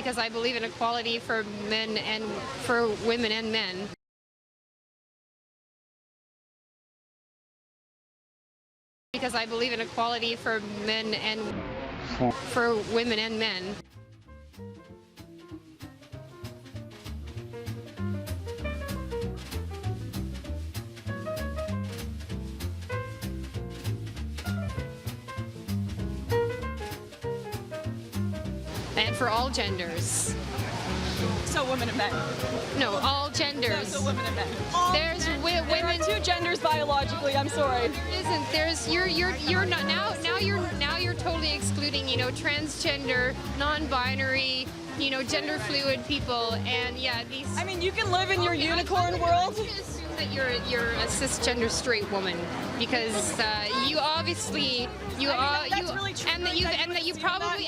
because I believe in equality for men and for women and men. Because I believe in equality for men and for women and men. And for all genders. So women and men. No, all genders. So women and men. There's women. There are two genders biologically. I'm sorry. There isn't. There's you're not now you're totally excluding, you know, transgender, non-binary, you know, gender fluid people, and yeah, these. I mean, you can live in your unicorn world. I'm just assume that you're a cisgender straight woman because you obviously that you probably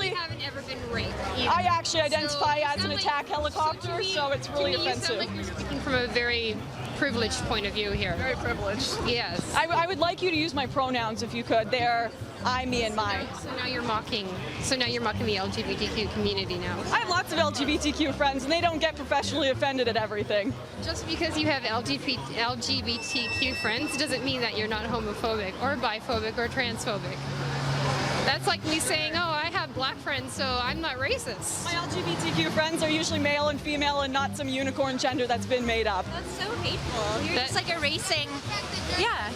haven't ever been raped. Either. I actually identify so as an attack helicopter, so it's really offensive. You sound like you're speaking from a very privileged point of view here. Very privileged. Yes. I would like you to use my pronouns if you could. They're I, me, and my. So now you're mocking. So now you're mocking the LGBTQ community now. I have lots of LGBTQ friends, and they don't get professionally offended at everything. Just because you have LGBTQ friends doesn't mean that you're not homophobic or biphobic or transphobic. That's like me saying, oh, I have black friends, so I'm not racist. My LGBTQ friends are usually male and female and not some unicorn gender that's been made up. That's so hateful. You're just like erasing. Yeah.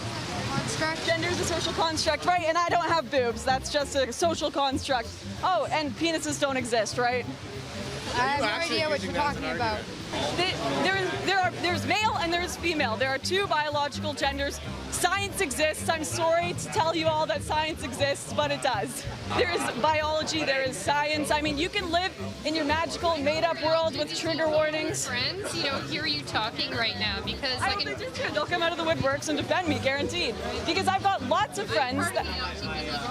Construct. Gender is a social construct, right? And I don't have boobs. That's just a social construct. Oh, and penises don't exist, right? I have no idea what you're talking about. There's male and there's female. There are two biological genders. Science exists. I'm sorry to tell you all that science exists, but it does. There is biology, there is science. I mean, you can live in your magical, made-up world with trigger warnings. Friends, you know, hear you talking right now because I don't think they do. They'll come out of the woodworks and defend me, guaranteed. Because I've got lots of friends.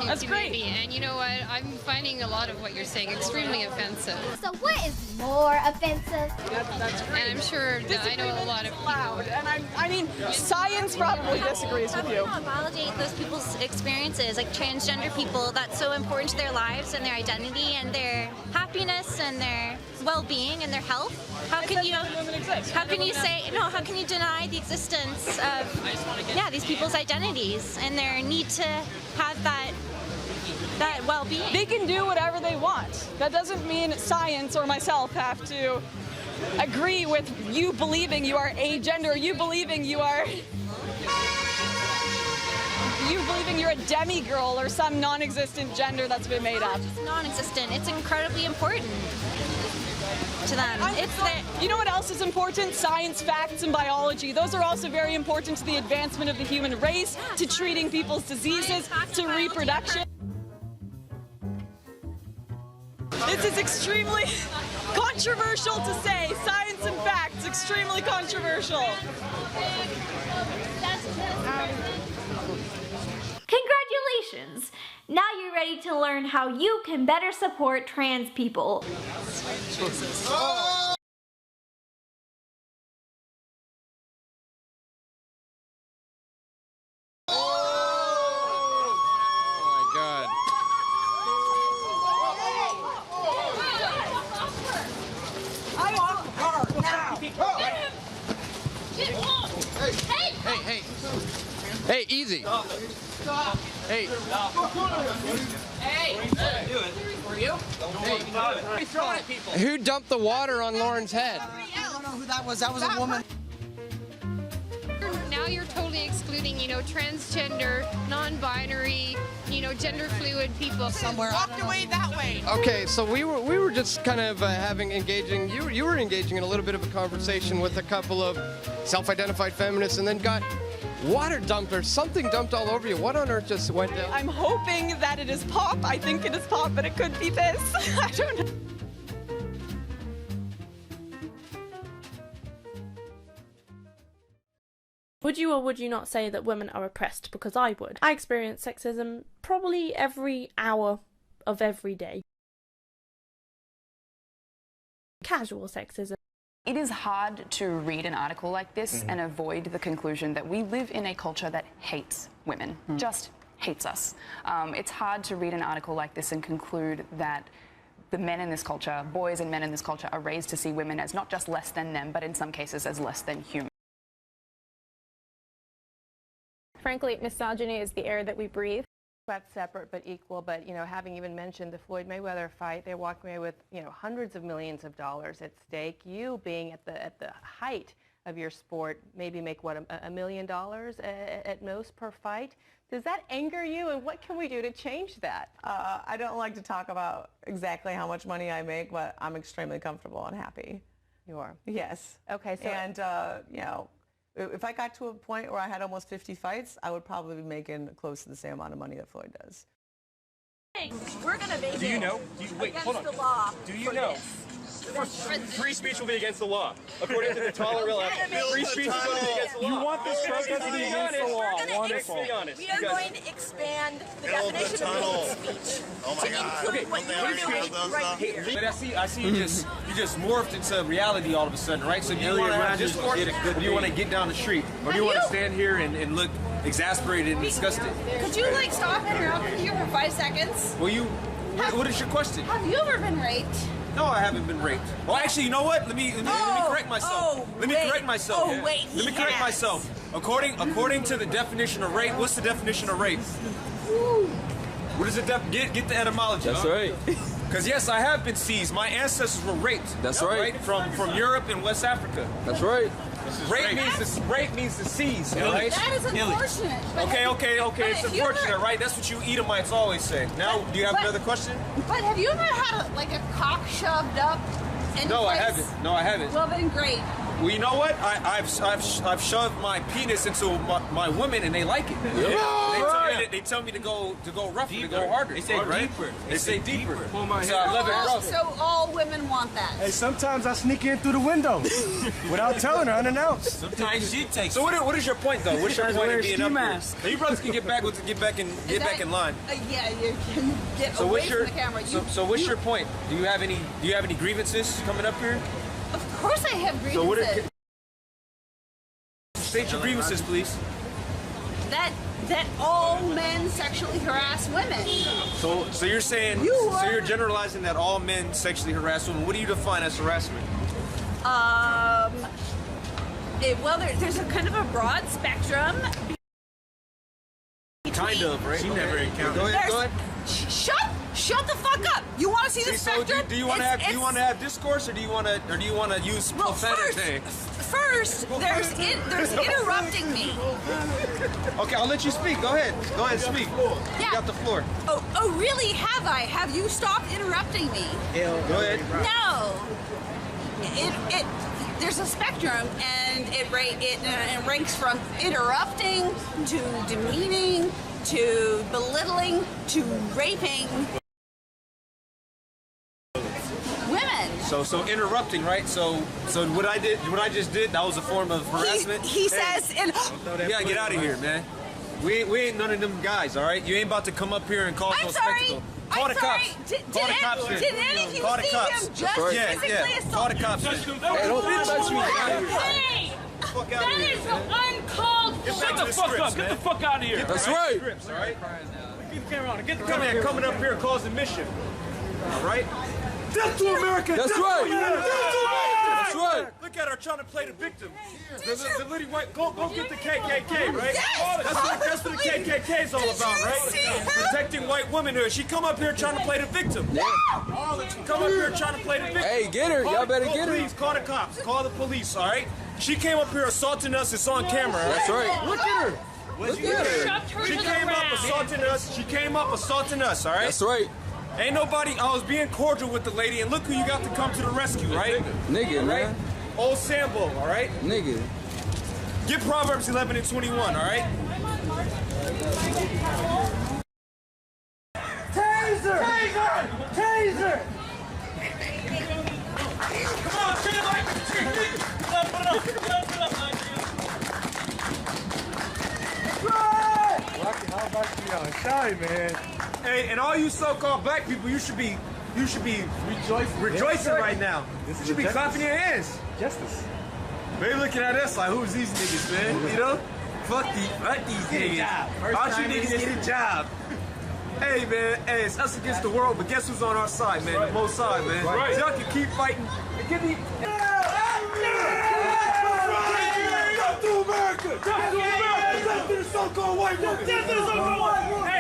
That's great. And you know what? I'm finding a lot of what you're saying extremely offensive. So what is more offensive? That's great. And I'm sure that I know a lot of people. Loud. And I mean, science probably disagrees with you. Validate those people's experiences, like transgender people. That's so important to their lives and their identity and their happiness and their well-being and their health. How can you say no? How can you deny the existence of these people's identities and their need to have that well-being? They can do whatever they want. That doesn't mean science or myself have to agree with you believing you are a gender, you believing you're a demigirl or some non-existent gender that's been made up. It's non-existent. It's incredibly important to them. You know what else is important? Science, facts, and biology. Those are also very important to the advancement of the human race, to treating people's diseases, to reproduction. This is extremely controversial to say. Science and facts, extremely controversial. Congratulations! Now you're ready to learn how you can better support trans people. Hey, easy. Hey. Hey. Who dumped the water on Lauren's head? I don't know who that was. That was a woman. Now you're totally excluding, you know, transgender, non-binary, you know, gender fluid people. Somewhere walked away that way. Okay, so we were just kind of engaging. You were engaging in a little bit of a conversation with a couple of self-identified feminists, and then got water dumped or something dumped all over you. What on earth just went down? I'm hoping that it is pop. I think it is pop, but it could be piss. I don't know. Would you or would you not say that women are oppressed? Because I would. I experience sexism probably every hour of every day. Casual sexism. It is hard to read an article like this and avoid the conclusion that we live in a culture that hates women, just hates us. It's hard to read an article like this and conclude that the men in this culture, boys and men in this culture, are raised to see women as not just less than them, but in some cases as less than human. Frankly, misogyny is the air that we breathe. That's separate but equal, but, you know, having even mentioned the Floyd Mayweather fight, they're walking away with, you know, hundreds of millions of dollars at stake. You being at the height of your sport, maybe make, what, $1 million at most per fight? Does that anger you, and what can we do to change that? I don't like to talk about exactly how much money I make, but I'm extremely comfortable and happy. You are? Yes. Okay, so... And, you know, if I got to a point where I had almost 50 fights, I would probably be making close to the same amount of money that Floyd does. We're going to make Do you know? Wait, hold on. the law. Do you know? Free speech will be against the law. According to the Tolerable Act, free speech is going to be against the law. You want this protest to be against the law. Wonderful. We are going to expand the definition of hate speech to include what you're doing right here. But I see you just morphed into reality all of a sudden, right? So do you want to have discourse, or do you want to get down the street? Or do you want to stand here and look exasperated and disgusted? Could you, like, stop interrupting you for 5 seconds? Well, what is your question? Have you ever been raped? No, I haven't been raped. Well, actually, you know what? Let me correct myself. Let me correct myself. Oh, wait, Let me correct myself. According to the definition of rape, what's the definition of rape? What is it? Get the etymology. That's right. Because yes, I have been seized. My ancestors were raped. That's right. From Europe and West Africa. That's right. Rape means to seize. Right? That is unfortunate. Okay. It's unfortunate, right? That's what you Edomites always say. Now, do you have another question? But have you ever had a cock shoved up in No, place? I haven't. No, I haven't. Well, then great. Well, you know what? I've shoved my penis into my women, and they like it. They tell me to go rougher, to go harder. They say deeper. They say deeper. So I love it rougher. So all women want that. Hey, sometimes I sneak in through the window without telling her unannounced. Sometimes she takes. So what is your point though? What's your point of being up here? You brothers can get back in line. Yeah, you can get away from the camera. So what's your point? Do you have any grievances coming up here? Of course I have grievances. State your grievances, please. That all men sexually harass women. So you're saying you're generalizing that all men sexually harass women. What do you define as harassment? Well, there's a kind of a broad spectrum. Kind of, right? She never encountered. Go ahead. Shut the fuck up! You want to see the spectrum? Do you want to have discourse, or do you want to use profanity? First, there's interrupting me. Okay, I'll let you speak. Go ahead, speak. Yeah. You got the floor. Oh, really? Have I? Have you stopped interrupting me? Go ahead. No. There's a spectrum, and it ranks from interrupting to demeaning to belittling to raping women. So interrupting, right? So what I just did, that was a form of harassment. He says, you gotta get out of here, man. We ain't none of them guys, all right? You ain't about to come up here and cause no spectacle. Call the cops. Did any of you see him just physically assault? Call the cops. Hey, don't touch me. Hey! That is uncalled for. Shut the fuck up. Get the fuck out of here. That's right. All right? Keep the camera on. Get the camera coming up here and causing mission. All right? Death to America. That's right. That's right. Look at her trying to play the victim. The lady white, go get the KKK, right? Yes, that's what the KKK is all about, right? Protecting white women here. She come up here trying to play the victim. Yeah. Come up here trying to play the victim. Hey, get her. Y'all better get her. Please, call the cops. Call the police, all right? She came up here assaulting us. It's on camera. That's right. Look at her. Look at her. She came up assaulting us. She came up assaulting us, all right? That's right. Ain't nobody, I was being cordial with the lady, and look who you got to come to the rescue, right? Nigga, right? man. Old Sambo, all right? Nigga. Get Proverbs 11 and 21, all right? Taser! Taser! Taser! Come on, turn it like put it up. Rocky, how about you on? Sorry, man. Hey, and all you so-called black people, you should be rejoicing right now. You should be clapping your hands. Justice. They looking at us like, who's these niggas, man? You know? Fuck these niggas. Get a job. All you niggas get a job. Hey, man, hey, it's us against the world, but guess who's on our side, man? The Most High, man. Right. So y'all can keep fighting and give me... Death to America! Death to America! Death to the so-called white woman! Death to the so-called white woman!